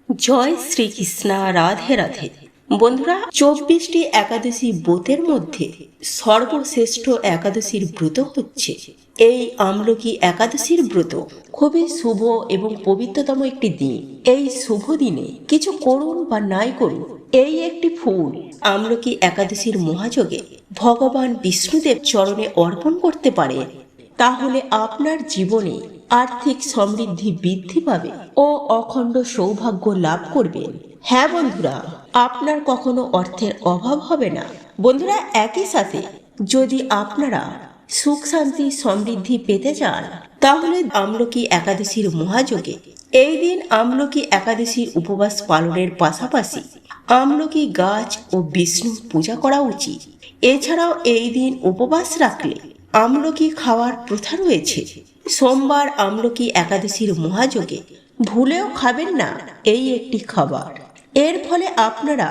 জয় শ্রীকৃষ্ণ, রাধে রাধে। বন্ধুরা, 24টি একাদশী ব্রতের মধ্যে সর্বশ্রেষ্ঠ একাদশীর ব্রত হচ্ছে এই আমলকি একাদশীর ব্রত। খুবই শুভ এবং পবিত্রতম একটি দিন। এই শুভ দিনে কিছু করুন বা নাই করুন, এই একটি ফুল আমলকি একাদশীর মহাযোগে ভগবান বিষ্ণুদেব চরণে অর্পণ করতে পারে, তাহলে আপনার জীবনে আর্থিক সমৃদ্ধি বৃদ্ধি পাবে ও অখণ্ড সৌভাগ্য লাভ করবেন। হ্যাঁ বন্ধুরা, আপনার কখনো অর্থের অভাব হবে না। বন্ধুরা, একই সাথে যদি আপনারা সুখ শান্তি সমৃদ্ধি পেতে চান, তাহলে আমলকি একাদশীর মহাযোগে এই দিন আমলকি একাদশীর উপবাস পালনের পাশাপাশি আমলকি গাছ ও বিষ্ণু পূজা করা উচিত। এছাড়াও এই দিন উপবাস রাখলে আমলকি খাওয়ার প্রথা রয়েছে। সোমবার আমলকি একাদশীর মহাযোগে ভুলেও খাবেন না এই একটি খাবার। এর ফলে আপনারা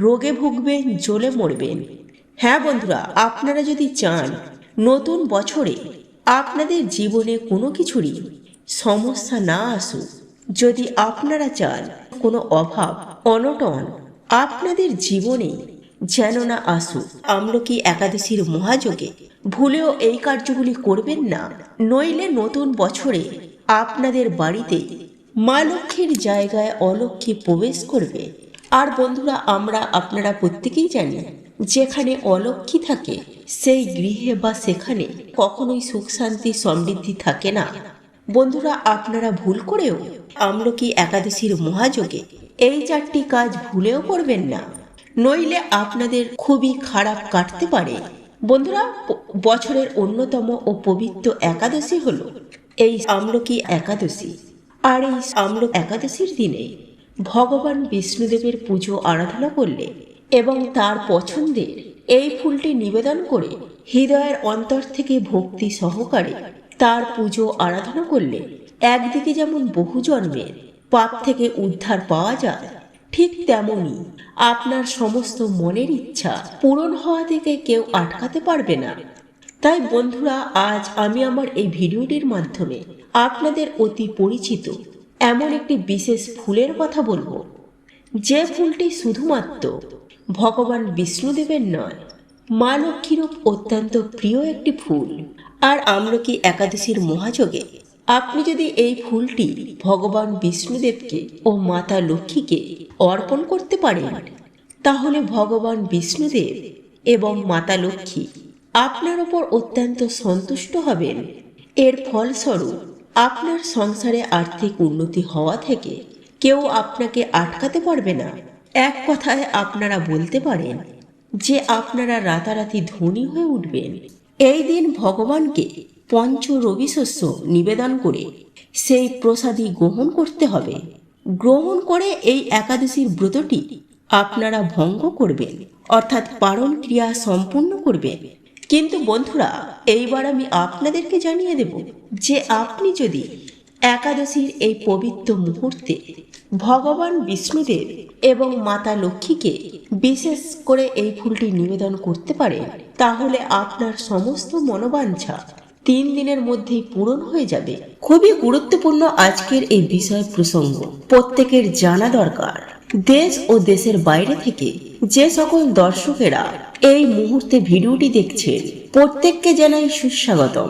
রোগে ভুগবেন, জ্বলে মরবেন। হ্যাঁ বন্ধুরা, আপনারা যদি চান নতুন বছরে আপনাদের জীবনে কোনো কিছুরই সমস্যা না আসুক, যদি আপনারা চান কোনো অভাব অনটন আপনাদের জীবনে যেন না আসুক, আমলকি একাদশীর মহাযোগে ভুলেও এই কার্যগুলি করবেন না, নইলে নতুন বছরে আপনাদের বাড়িতে মা লক্ষ্মীর জায়গায় অলক্ষ্মী প্রবেশ করবে। আর বন্ধুরা, আপনারা প্রত্যেকেই জানি, যেখানে অলক্ষ্মী থাকে সেই গৃহে বা সেখানে কখনোই সুখ শান্তি সমৃদ্ধি থাকে না। বন্ধুরা, আপনারা ভুল করেও আমলকি একাদশীর মহাযোগে এই 4টি কাজ ভুলেও করবেন না, নইলে আপনাদের খুবই খারাপ কাটতে পারে। বন্ধুরা, বছরের অন্যতম ও পবিত্র একাদশী হলো এই আমলকি একাদশী। আর এই আমলকি একাদশীর দিনে ভগবান বিষ্ণুদেবের পুজো আরাধনা করলে এবং তার পছন্দের এই ফুলটি নিবেদন করে হৃদয়ের অন্তর থেকে ভক্তি সহকারে তার পুজো আরাধনা করলে একদিকে যেমন বহু জন্মের পাপ থেকে উদ্ধার পাওয়া যায়, ঠিক তেমনি আপনার সমস্ত মনের ইচ্ছা পূরণ হওয়া থেকে কেউ আটকাতে পারবে না। তাই বন্ধুরা, আজ আমি আমার এই ভিডিওটির মাধ্যমে আপনাদের অতি পরিচিত এমন একটি বিশেষ ফুলের কথা বলবো, যে ফুলটি শুধুমাত্র ভগবান বিষ্ণুদেবের নয়, মা লক্ষ্মীরও অত্যন্ত প্রিয় একটি ফুল। আর আমলকি একাদশীর মহাযোগে আপনি যদি এই ফুলটি ভগবান বিষ্ণুদেবকে ও মাতা লক্ষ্মীকে অর্পণ করতে পারেন, তাহলে ভগবান বিষ্ণুদেব এবং মাতা লক্ষ্মী আপনার ওপর অত্যন্ত সন্তুষ্ট হবেন। এর ফলস্বরূপ আপনার সংসারে আর্থিক উন্নতি হওয়া থেকে কেউ আপনাকে আটকাতে পারবে না। এক কথায় আপনারা বলতে পারেন যে আপনারা রাতারাতি ধনী হয়ে উঠবেন। এই দিন ভগবানকে পঞ্চ রবি শস্য নিবেদন করে সেই প্রসাদী গ্রহণ করতে হবে। গ্রহণ করে এই একাদশীর ব্রতটি আপনারা ভঙ্গ করবেন, অর্থাৎ পারণ ক্রিয়া সম্পূর্ণ করবেন। কিন্তু বন্ধুরা, এইবার আমি আপনাদেরকে জানিয়ে দেব যে আপনি যদি একাদশীর এই পবিত্র মুহূর্তে ভগবান বিষ্ণুদেব এবং মাতা লক্ষ্মীকে বিশেষ করে এই ফুলটি নিবেদন করতে পারেন, তাহলে আপনার সমস্ত মনোবাঞ্ছা 3 দিনের মধ্যেই পূরণ হয়ে যাবে। খুবই গুরুত্বপূর্ণ আজকের এই বিষয় প্রসঙ্গ, প্রত্যেকের জানা দরকার। দেশ ও দেশের বাইরে থেকে যে সকল দর্শকেরা এই মুহূর্তে ভিডিওটি দেখছেন, প্রত্যেককে জানাই সুস্বাগতম।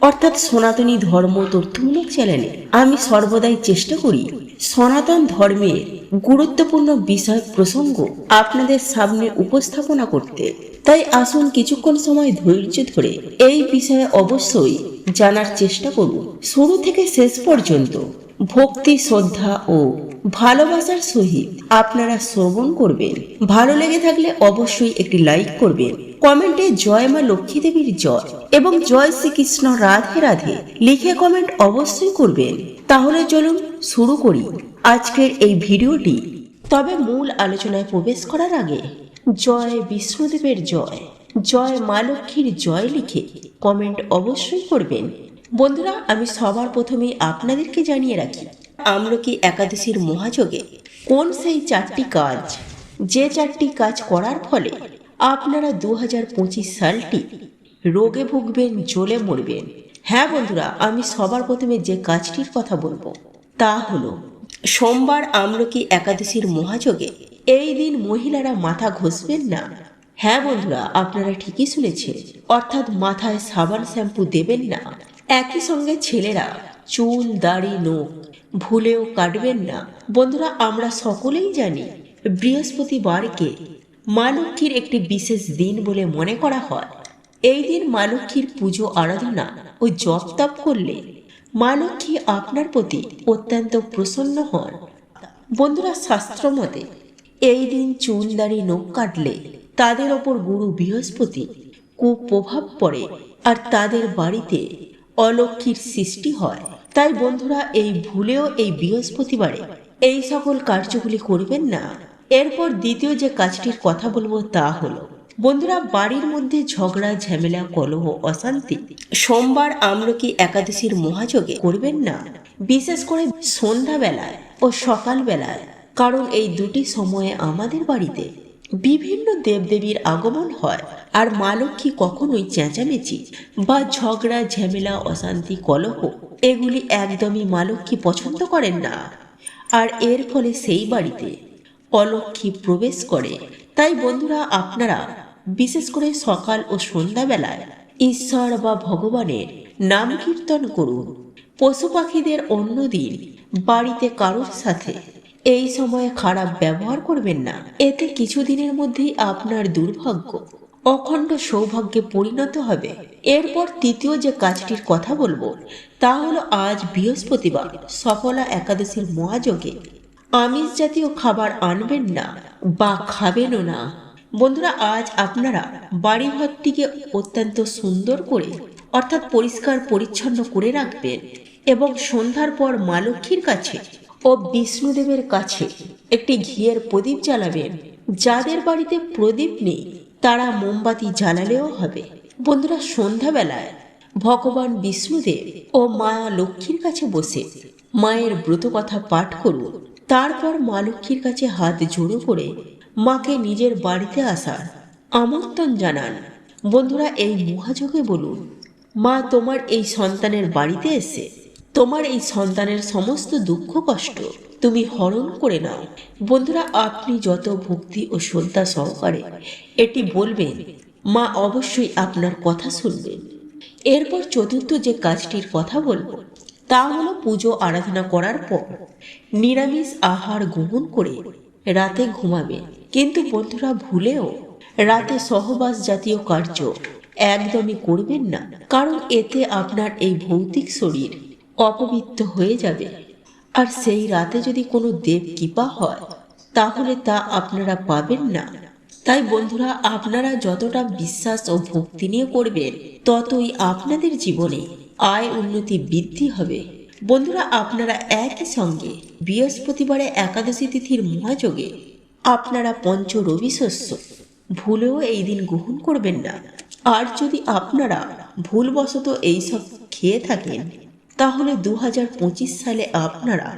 অর্থাৎ সনাতনী ধর্ম তথ্যমূলক চ্যানেলে আমি সর্বদাই চেষ্টা করি সনাতন ধর্মের গুরুত্বপূর্ণ বিষয় প্রসঙ্গ আপনাদের সামনে উপস্থাপনা করতে। তাই আসুন কিছুক্ষণ সময় ধৈর্য ধরে এই বিষয়ে অবশ্যই জানার চেষ্টা করুন। শুরু থেকে শেষ পর্যন্ত ভক্তি, শ্রদ্ধা ও ভালোবাসার সহিত আপনারা শ্রবণ করবেন। ভালো লেগে থাকলে অবশ্যই একটি লাইক করবেন, কমেন্টে জয় মা লক্ষ্মী দেবীর জয় এবং জয় শ্রীকৃষ্ণ রাধে রাধে লিখে কমেন্ট অবশ্যই করবেন। তাহলে চলুন শুরু করি আজকের এই ভিডিওটি। তবে মূল আলোচনায় প্রবেশ করার আগে জয় বিষ্ণুদেবের জয়, জয় মা লক্ষ্মীর জয় লিখে কমেন্ট অবশ্যই করবেন। বন্ধুরা, আমি সবার প্রথমেই আপনাদেরকে জানিয়ে রাখি আমলকি একাদশীর মহাযোগে কোন সেই 4টি কাজ, যে 4টি কাজ করার ফলে আপনারা 2025 সালটি রোগে ভুগবেন, জ্বলে মরবেন। হ্যাঁ বন্ধুরা, আমি সবার প্রথমে যে কাজটির কথা বলবো তা হলো সোমবার আমলকি একাদশীর মহাযোগে এই দিন মহিলারা মাথা ঘষবেন না। হ্যাঁ বন্ধুরা, আপনারা ঠিকই শুনেছেন, অর্থাৎ মাথায় সাবান শ্যাম্পু দেবেন না। একই সঙ্গে ছেলেরা চুল দাড়ি নখ ভুলেও কাটবেন না। বন্ধুরা, আমরা সকলেই জানি বৃহস্পতিবারকে মা লক্ষ্মীর একটি বিশেষ দিন বলে মনে করা হয়। এই দিন মা লক্ষ্মীর পুজো আরাধনা ও জপ তপ করলে মা লক্ষ্মী আপনার প্রতি অত্যন্ত প্রসন্ন হন। বন্ধুরা, শাস্ত্র মতে এই দিন চুল দাড়ি নখ কাটলে তাদের ওপর গুরু বৃহস্পতি কুপ্রভাব পড়ে আর তাদের বাড়িতে অলক্ষ্মীর সৃষ্টি হয়। তাই বন্ধুরা, এই ভুলেও এই বৃহস্পতিবারে এই সকল কার্যগুলি করবেন না। এরপর দ্বিতীয় যে কাজটির কথা বলবো তা হলো, বন্ধুরা, বাড়ির মধ্যে ঝগড়া ঝামেলা কলহ অশান্তি সোমবার আমলকি একাদশীর মহাযোগে করবেন না, বিশেষ করে সন্ধ্যাবেলায় ও সকালবেলায়। কারণ এই দুটি সময়ে আমাদের বাড়িতে বিভিন্ন দেবদেবীর আগমন হয়, আর মা লক্ষ্মী কখনোই চেঁচামেচি বা ঝগড়া ঝামেলা অশান্তি কলহ এগুলি একদমই মা লক্ষ্মী পছন্দ করেন না। আর এর ফলে সেই বাড়িতে অলক্ষ্মী প্রবেশ করে। তাই বন্ধুরা, আপনারা বিশেষ করে সকাল ও সন্ধ্যাবেলায় ঈশ্বর বা ভগবানের নাম কীর্তন করুন। পশু পাখিদের অন্য দিন বাড়িতে কারোর সাথে এই সময়ে খারাপ ব্যবহার করবেন না। এতে কিছুদিনের মধ্যেই আপনার দুর্ভাগ্য অখণ্ড সৌভাগ্যে পরিণত হবে। এরপর তৃতীয় যে কাজটির কথা বলবো তা হলো, আজ বৃহস্পতিবার সফলা একাদশীর মহাযোগে আমিষ জাতীয় খাবার আনবেন না বা খাবেনও না। বন্ধুরা, আজ আপনারা বাড়িঘরটিকে অত্যন্ত সুন্দর করে অর্থাৎ পরিষ্কার পরিচ্ছন্ন করে রাখবেন এবং সন্ধ্যার পর মা লক্ষ্মীর কাছে ও বিষ্ণুদেবের কাছে একটি ঘিয়ের প্রদীপ জ্বালাবেন। যাদের বাড়িতে প্রদীপ নেই তারা মোমবাতি জ্বালালেও হবে। বন্ধুরা, সন্ধ্যাবেলায় ভগবান বিষ্ণুদেব ও মা লক্ষ্মীর কাছে বসে মায়ের ব্রত কথা পাঠ করুন। তারপর মা লক্ষ্মীর কাছে হাত জোড়ো করে মাকে নিজের বাড়িতে আসার আমন্ত্রণ জানান। বন্ধুরা, এই মহাযোগে বলুন, মা, তোমার এই সন্তানের বাড়িতে এসে তোমার এই সন্তানের সমস্ত দুঃখ কষ্ট তুমি হরণ করে নাও। বন্ধুরা, আপনি যত ভক্তি ও শ্রদ্ধা সহকারে এটি বলবেন, মা অবশ্যই আপনার কথা শুনবেন। এরপর চতুর্থ যে কাজটির কথা বলবো তা হলো, পুজো আরাধনা করার পর নিরামিষ আহার গ্রহণ করে রাতে ঘুমাবেন। কিন্তু বন্ধুরা, ভুলেও রাতে সহবাস জাতীয় কার্য একদমই করবেন না, কারণ এতে আপনার এই ভৌতিক শরীর অপবিত্র হয়ে যাবে। আর সেই রাতে যদি কোনো দেব কৃপা হয় তাহলে তা আপনারা পাবেন না। তাই বন্ধুরা, আপনারা যতটা বিশ্বাস ও ভক্তি নিয়ে করবেন ততই আপনাদের জীবনে আয় উন্নতি বৃদ্ধি হবে। বন্ধুরা, আপনারা একই সঙ্গে বৃহস্পতিবারে একাদশী তিথির মহাযোগে আপনারা পঞ্চ রবি শস্য ভুলেও এই দিন গ্রহণ করবেন না। আর যদি আপনারা ভুলবশত এইসব খেয়ে থাকেন তাহলে 2025 সালে আপনারা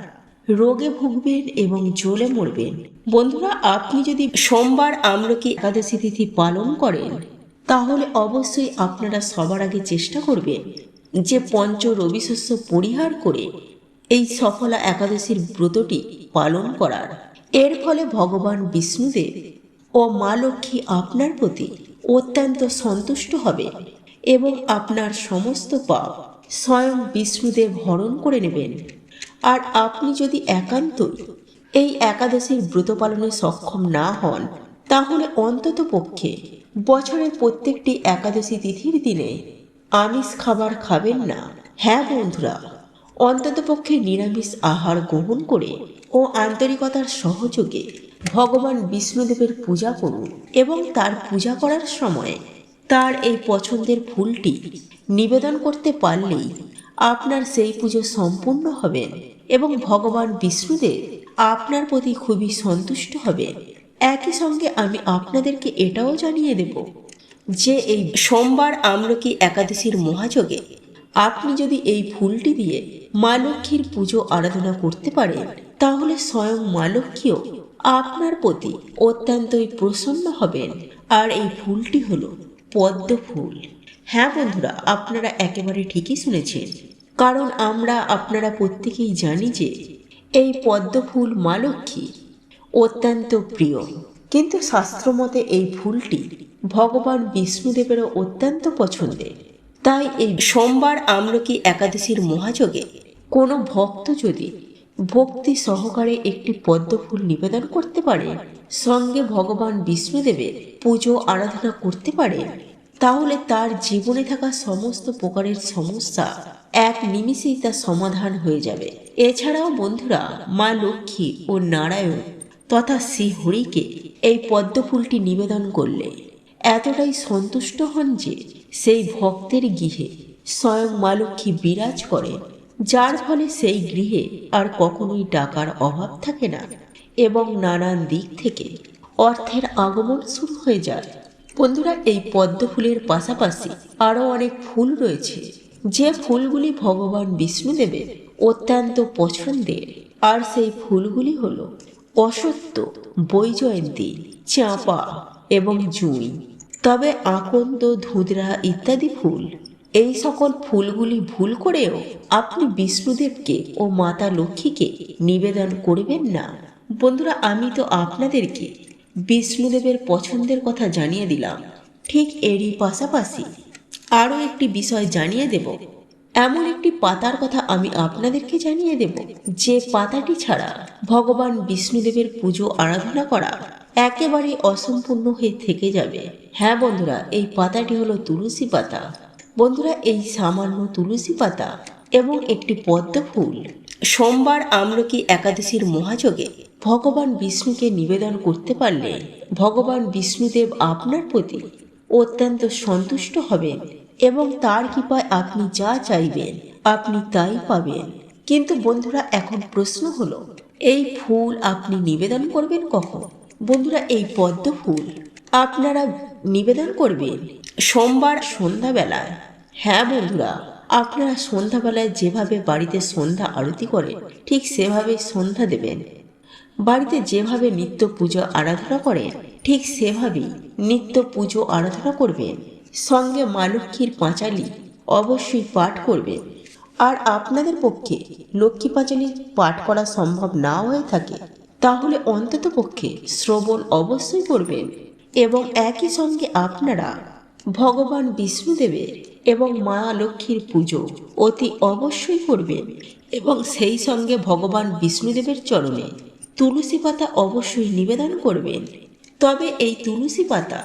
রোগে ভুগবেন এবং জ্বলে মরবেন। বন্ধুরা, আপনি যদি সোমবার আমলকি একাদশী তিথি পালন করেন তাহলে অবশ্যই আপনারা সবার আগে চেষ্টা করবেন যে পঞ্চ রবি শস্য পরিহার করে এই সফলা একাদশীর ব্রতটি পালন করার। এর ফলে ভগবান বিষ্ণুদেব ও মা লক্ষ্মী আপনার প্রতি অত্যন্ত সন্তুষ্ট হবে এবং আপনার সমস্ত পাপ স্বয়ং বিষ্ণুদেব হরণ করে নেবেন। আর আপনি যদি একান্তই এই একাদশীর ব্রত পালনে সক্ষম না হন তাহলে অন্তত পক্ষে বছরের প্রত্যেকটি একাদশী তিথির দিনে আমিষ খাবার খাবেন না। হ্যাঁ বন্ধুরা, অন্তত পক্ষে নিরামিষ আহার গ্রহণ করে ও আন্তরিকতার সহযোগে ভগবান বিষ্ণুদেবের পূজা করুন এবং তার পূজা করার সময় তার এই পছন্দের ফুলটি নিবেদন করতে পারলেই আপনার সেই পুজো সম্পূর্ণ হবে এবং ভগবান বিষ্ণুদেব আপনার প্রতি খুবই সন্তুষ্ট হবেন। একই সঙ্গে আমি আপনাদেরকে এটাও জানিয়ে দেব যে এই সোমবার আমলকি একাদশীর মহাযোগে আপনি যদি এই ফুলটি দিয়ে মা লক্ষ্মীর পুজো আরাধনা করতে পারেন তাহলে স্বয়ং মা লক্ষ্মীও আপনার প্রতি অত্যন্তই প্রসন্ন হবেন। আর এই ফুলটি হলো পদ্ম ফুল। হ্যাঁ বন্ধুরা, আপনারা একেবারে ঠিকই শুনেছেন, কারণ আপনারা প্রত্যেকেই জানি যে এই পদ্ম ফুল মা লক্ষ্মীর অত্যন্ত প্রিয়, কিন্তু শাস্ত্রমতে এই ফুলটি ভগবান বিষ্ণুদেবেরও অত্যন্ত পছন্দের। তাই এই সোমবার আমলকি একাদশীর মহাযোগে কোনো ভক্ত যদি ভক্তি সহকারে একটি পদ্ম ফুল নিবেদন করতে পারে, সঙ্গে ভগবান বিষ্ণুদেবের পুজো আরাধনা করতে পারে, তাহলে তার জীবনে থাকা সমস্ত প্রকারের সমস্যা এক নিমিষেই তার সমাধান হয়ে যাবে। এছাড়াও বন্ধুরা, মা লক্ষ্মী ও নারায়ণ তথা শ্রীহরিকে এই পদ্ম ফুলটি নিবেদন করলে এতটাই সন্তুষ্ট হন যে সেই ভক্তের গৃহে স্বয়ং মা লক্ষ্মী বিরাজ করেন, যার ফলে সেই গৃহে আর কখনোই টাকার অভাব থাকে না এবং নানান দিক থেকে অর্থের আগমন শুরু হয়ে যায়। বন্ধুরা, এই পদ্ম ফুলের পাশাপাশি আরও অনেক ফুল রয়েছে, যে ফুলগুলি ভগবান বিষ্ণুদেবের অত্যন্ত পছন্দের। আর সেই ফুলগুলি হল অশ্বত্থ, বৈজয়ন্তী, চাঁপা এবং জুঁই। তবে আকন্দ, ধুতরা ইত্যাদি ফুল, এই সকল ফুলগুলি ভুল করেও আপনি বিষ্ণুদেবকে ও মাতা লক্ষ্মীকে নিবেদন করবেন না। বন্ধুরা, আমি তো আপনাদেরকে বিষ্ণুদেবের পছন্দের কথা জানিয়ে দিলাম, ঠিক এরই পাশাপাশি আরও একটি বিষয় জানিয়ে দেব। এমন একটি পাতার কথা আমি আপনাদেরকে জানিয়ে দেব, যে পাতাটি ছাড়া ভগবান বিষ্ণুদেবের পুজো আরাধনা করা একেবারে অসম্পূর্ণ হয়ে থেকে যাবে। হ্যাঁ বন্ধুরা, এই পাতাটি হলো তুলসী পাতা। বন্ধুরা, এই সামান্য তুলসী পাতা এবং একটি পদ্ম ফুল সোমবার আমলকি একাদশীর মহাযোগে ভগবান বিষ্ণুকে নিবেদন করতে পারলে ভগবান বিষ্ণুদেব আপনার প্রতি অত্যন্ত সন্তুষ্ট হবেন এবং তার কৃপায় আপনি যা চাইবেন আপনি তাই পাবেন। কিন্তু বন্ধুরা, এখন প্রশ্ন হলো, এই ফুল আপনি নিবেদন করবেন কখন? বন্ধুরা, এই পদ্ম ফুল আপনারা নিবেদন করবেন সোমবার সন্ধ্যাবেলায়। হ্যাঁ বন্ধুরা, আপনারা সন্ধ্যাবেলায় যেভাবে বাড়িতে সন্ধ্যা আরতি করেন ঠিক সেভাবে সন্ধ্যা দেবেন। বাড়িতে যেভাবে নিত্য পুজো আরাধনা করেন ঠিক সেভাবেই নিত্য পুজো আরাধনা করবেন। সঙ্গে মা লক্ষ্মীর পাঁচালী অবশ্যই পাঠ করবেন। আর আপনাদের পক্ষে লক্ষ্মী পাঁচালী পাঠ করা সম্ভব না হয়ে থাকে, তাহলে অন্তত পক্ষে শ্রবণ অবশ্যই করবেন এবং একই সঙ্গে আপনারা ভগবান বিষ্ণুদেবের এবং মা লক্ষ্মীর পুজো অতি অবশ্যই করবেন এবং সেই সঙ্গে ভগবান বিষ্ণুদেবের চরণে তুলসী পাতা অবশ্যই নিবেদন করবেন। তবে এই তুলসী পাতা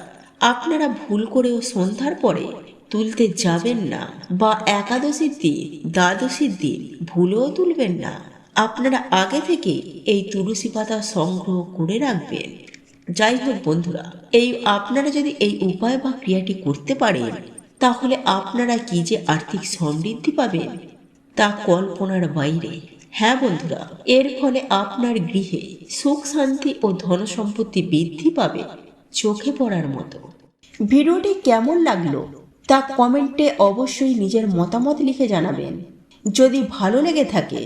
আপনারা ভুল করেও সন্ধ্যার পরে তুলতে যাবেন না, বা একাদশীর দিন, দ্বাদশীর দিন ভুলেও তুলবেন না। আপনারা আগে থেকে এই তুলসী পাতা সংগ্রহ করে রাখবেন। যাই হোক বন্ধুরা, আপনারা যদি এই উপায় বা ক্রিয়াটি করতে পারেন, তাহলে আপনারা কি যে আর্থিক সমৃদ্ধি পাবেন তা কল্পনার বাইরে। হ্যাঁ বন্ধুরা, এর ফলে আপনার গৃহে সুখ শান্তি ও ধন সম্পত্তি বৃদ্ধি পাবে চোখে পড়ার মতো। ভিডিওটি কেমন লাগলো তা কমেন্টে অবশ্যই নিজের মতামত লিখে জানাবেন। যদি ভালো লেগে থাকে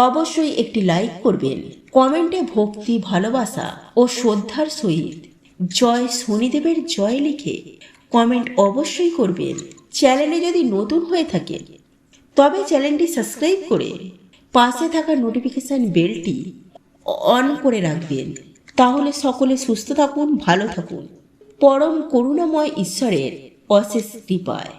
অবশ্যই একটি লাইক করবেন। কমেন্টে ভক্তি, ভালোবাসা ও শ্রদ্ধার সহিত জয় শনিদেবের জয় লিখে কমেন্ট অবশ্যই করবেন। চ্যানেলে যদি নতুন হয়ে থাকে তবে চ্যানেলটি সাবস্ক্রাইব করে পাশে থাকা নোটিফিকেশন বেলটি অন করে রাখবেন। তাহলে সকলে সুস্থ থাকুন, ভালো থাকুন, পরম করুণাময় ঈশ্বরের অশেষ কৃপায়।